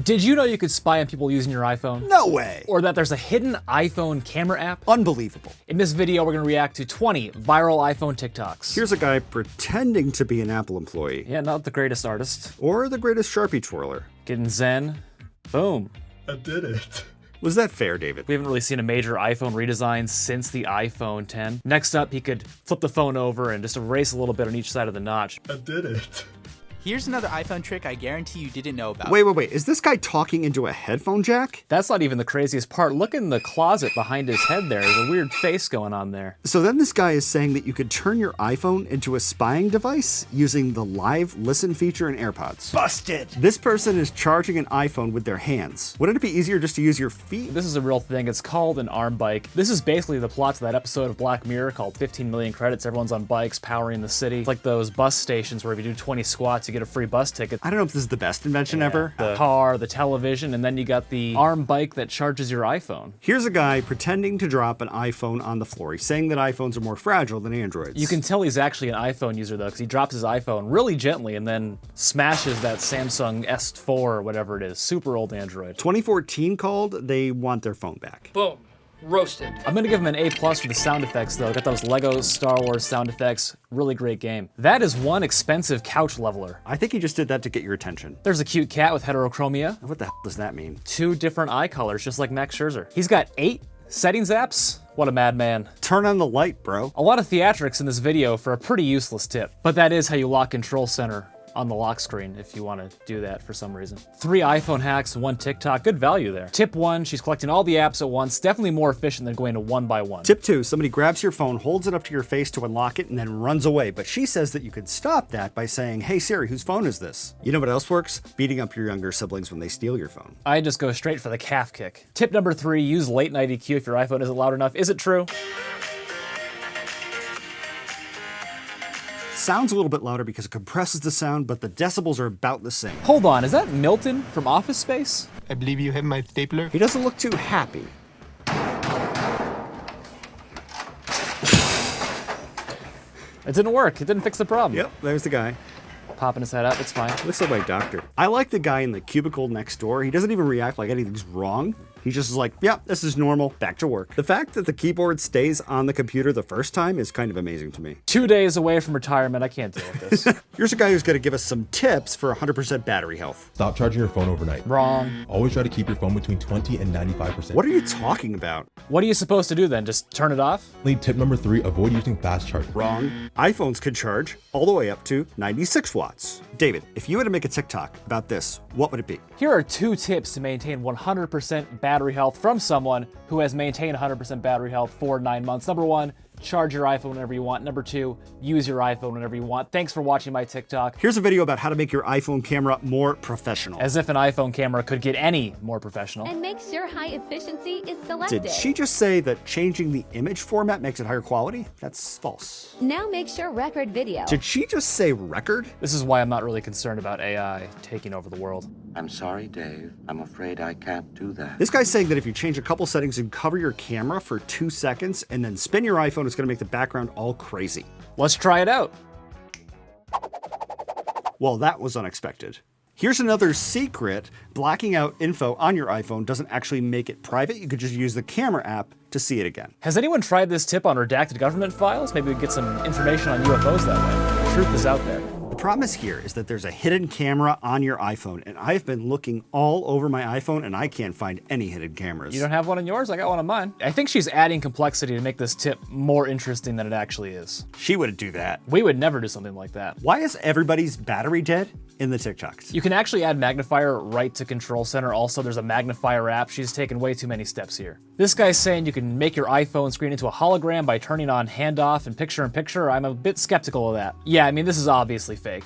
Did you know you could spy on people using your iPhone? No way. Or that there's a hidden iPhone camera app? Unbelievable. In this video, we're gonna react to 20 viral iPhone TikToks. Here's a guy pretending to be an Apple employee. Yeah, not the greatest artist. Or the greatest Sharpie twirler. Getting zen. Boom. I did it. Was that fair, David? We haven't really seen a major iPhone redesign since the iPhone 10. Next up, he could flip the phone over and just erase a little bit on each side of the notch. I did it. Here's another iPhone trick I guarantee you didn't know about. Wait. Is this guy talking into a headphone jack? That's not even the craziest part. Look in the closet behind his head there. There's a weird face going on there. So then this guy is saying that you could turn your iPhone into a spying device using the live listen feature in AirPods. Busted. This person is charging an iPhone with their hands. Wouldn't it be easier just to use your feet? This is a real thing. It's called an arm bike. This is basically the plot to that episode of Black Mirror called 15 Million Credits. Everyone's on bikes powering the city. It's like those bus stations where if you do 20 squats, you get a free bus ticket. I don't know if this is the best invention ever. The car, the television, and then you got the arm bike that charges your iPhone. Here's a guy pretending to drop an iPhone on the floor. He's saying that iPhones are more fragile than Androids. You can tell he's actually an iPhone user though, because he drops his iPhone really gently and then smashes that Samsung S4 or whatever it is, super old Android. 2014 called, they want their phone back. Boom. Roasted. I'm gonna give him an A+ for the sound effects though. Got those Lego Star Wars sound effects, really great game. That is one expensive couch leveler. I think he just did that to get your attention. There's a cute cat with heterochromia. What the hell does that mean? 2 different eye colors, just like Max Scherzer. He's got 8 settings apps. What a madman. Turn on the light, bro. A lot of theatrics in this video for a pretty useless tip, but that is how you lock Control Center on the lock screen if you want to do that for some reason. 3 iPhone hacks, 1 TikTok, good value there. Tip 1, she's collecting all the apps at once, definitely more efficient than going to one by one. Tip 2, somebody grabs your phone, holds it up to your face to unlock it, and then runs away. But she says that you could stop that by saying, "Hey Siri, whose phone is this?" You know what else works? Beating up your younger siblings when they steal your phone. I just go straight for the calf kick. Tip number 3, use late night EQ if your iPhone isn't loud enough. Is it true? Sounds a little bit louder because it compresses the sound, but the decibels are about the same. Hold on, is that Milton from Office Space? I believe you have my stapler. He doesn't look too happy. It didn't work, it didn't fix the problem. Yep, there's the guy. Popping his head up, it's fine. Looks like my doctor. I like the guy in the cubicle next door. He doesn't even react like anything's wrong. He's just like, yeah, this is normal, back to work. The fact that the keyboard stays on the computer the first time is kind of amazing to me. 2 days away from retirement, I can't deal with this. Here's a guy who's gonna give us some tips for 100% battery health. Stop charging your phone overnight. Wrong. Always try to keep your phone between 20 and 95%. What are you talking about? What are you supposed to do then? Just turn it off? Tip number 3, avoid using fast charging. Wrong. iPhones can charge all the way up to 96 watts. David, if you had to make a TikTok about this, what would it be? Here are 2 tips to maintain 100% battery health from someone who has maintained 100% battery health for 9 months. Number 1, charge your iPhone whenever you want. Number 2, use your iPhone whenever you want. Thanks for watching my TikTok. Here's a video about how to make your iPhone camera more professional. As if an iPhone camera could get any more professional. And make sure high efficiency is selected. Did she just say that changing the image format makes it higher quality? That's false. Now make sure record video. Did she just say record? This is why I'm not really concerned about AI taking over the world. I'm sorry, Dave. I'm afraid I can't do that. This guy's saying that if you change a couple settings and cover your camera for 2 seconds and then spin your iPhone, it's gonna make the background all crazy. Let's try it out. Well, that was unexpected. Here's another secret. Blacking out info on your iPhone doesn't actually make it private. You could just use the camera app to see it again. Has anyone tried this tip on redacted government files? Maybe we could get some information on UFOs that way. The truth is out there. The problem here is that there's a hidden camera on your iPhone, and I've been looking all over my iPhone and I can't find any hidden cameras. You don't have one on yours? I got one on mine. I think she's adding complexity to make this tip more interesting than it actually is. She wouldn't do that. We would never do something like that. Why is everybody's battery dead in the TikToks? You can actually add magnifier right to Control Center. Also, there's a magnifier app. She's taken way too many steps here. This guy's saying you can make your iPhone screen into a hologram by turning on handoff and picture-in-picture. I'm a bit skeptical of that. Yeah, I mean, this is obviously fake.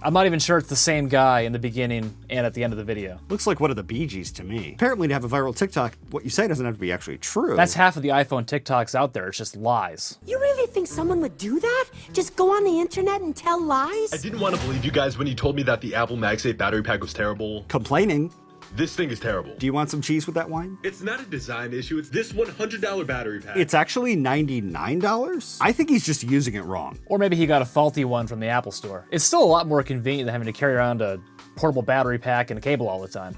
I'm not even sure it's the same guy in the beginning and at the end of the video. Looks like one of the Bee Gees to me. Apparently to have a viral TikTok, what you say doesn't have to be actually true. That's half of the iPhone TikToks out there. It's just lies. You really think someone would do that? Just go on the internet and tell lies? I didn't want to believe you guys when you told me that the Apple MagSafe battery pack was terrible. Complaining. This thing is terrible. Do you want some cheese with that wine? It's not a design issue, it's this $100 battery pack. It's actually $99? I think he's just using it wrong. Or maybe he got a faulty one from the Apple store. It's still a lot more convenient than having to carry around a portable battery pack and a cable all the time.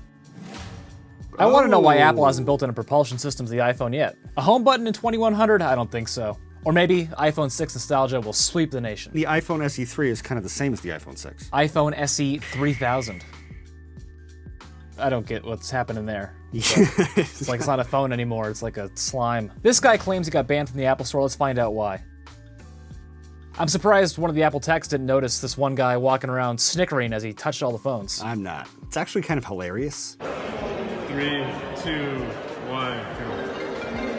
I want to know why Apple hasn't built in a propulsion system to the iPhone yet. A home button in 2100? I don't think so. Or maybe iPhone 6 nostalgia will sweep the nation. The iPhone SE3 is kind of the same as the iPhone 6. iPhone SE 3000. I don't get what's happening there. It's like it's not a phone anymore, it's like a slime. This guy claims he got banned from the Apple Store, let's find out why. I'm surprised one of the Apple techs didn't notice this one guy walking around snickering as he touched all the phones. I'm not. It's actually kind of hilarious. 3, 2, 1, go.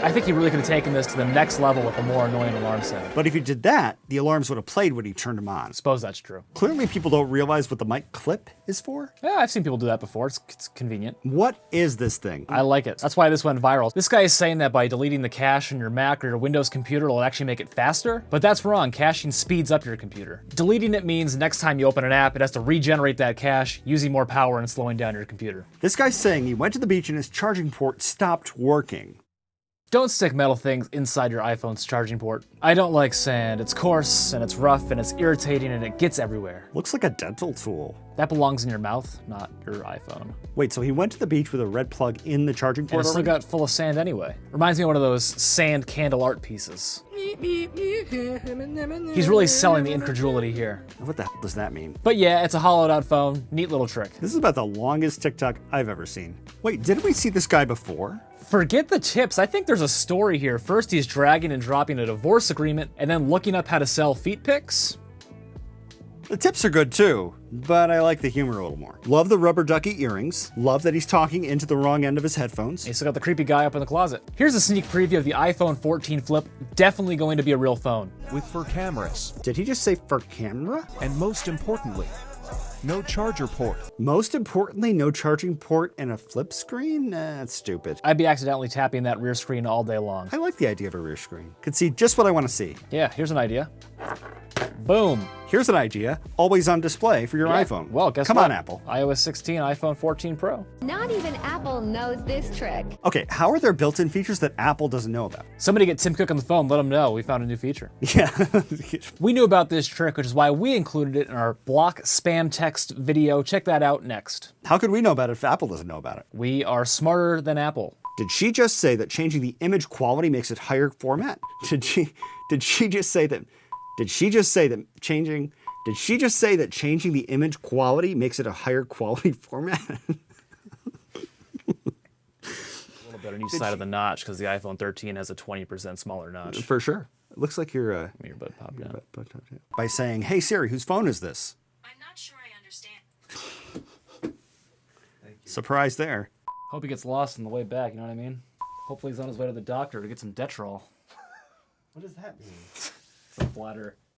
I think he really could have taken this to the next level with a more annoying alarm sound. But if he did that, the alarms would have played when he turned them on. Suppose that's true. Clearly people don't realize what the mic clip is for. Yeah, I've seen people do that before. It's convenient. What is this thing? I like it. That's why this went viral. This guy is saying that by deleting the cache in your Mac or your Windows computer, it'll actually make it faster. But that's wrong. Caching speeds up your computer. Deleting it means next time you open an app, it has to regenerate that cache, using more power and slowing down your computer. This guy's saying he went to the beach and his charging port stopped working. Don't stick metal things inside your iPhone's charging port. I don't like sand. It's coarse, and it's rough, and it's irritating, and it gets everywhere. Looks like a dental tool. That belongs in your mouth, not your iPhone. Wait, so he went to the beach with a red plug in the charging And port it still already? got full of sand anyway. Reminds me of one of those sand candle art pieces. He's really selling the incredulity here. What the hell does that mean? But yeah, it's a hollowed out phone. Neat little trick. This is about the longest TikTok I've ever seen. Wait, didn't we see this guy before? Forget the tips. I think there's a story here. First, he's dragging and dropping a divorce agreement, and then looking up how to sell feet pics. The tips are good too, but I like the humor a little more. Love the rubber ducky earrings. Love that he's talking into the wrong end of his headphones. He still got the creepy guy up in the closet. Here's a sneak preview of the iPhone 14 Flip. Definitely going to be a real phone. With for cameras. Did he just say for camera? And most importantly, no charger port. Most importantly, no charging port and a flip screen? That's stupid. I'd be accidentally tapping that rear screen all day long. I like the idea of a rear screen. Could see just what I want to see. Yeah, here's an idea. Boom. Here's an idea. Always on display for your iPhone. Well, guess Come what? on, Apple. iOS 16, iPhone 14 Pro. Not even Apple knows this trick. Okay, how are there built-in features that Apple doesn't know about? Somebody get Tim Cook on the phone, let him know we found a new feature. Yeah. We knew about this trick, which is why we included it in our block spam text video. Check that out next. How could we know about it if Apple doesn't know about it? We are smarter than Apple. Did she just say that changing the image quality makes it higher format? Did she just say that changing the image quality makes it a higher quality format? A little bit on each side of the notch because the iPhone 13 has a 20% smaller notch. For sure. It looks like your butt popped down. By saying, "Hey Siri, whose phone is this?" I'm not sure I understand. Surprise there. Hope he gets lost on the way back, you know what I mean? Hopefully he's on his way to the doctor to get some Detrol. What does that mean? Some bladder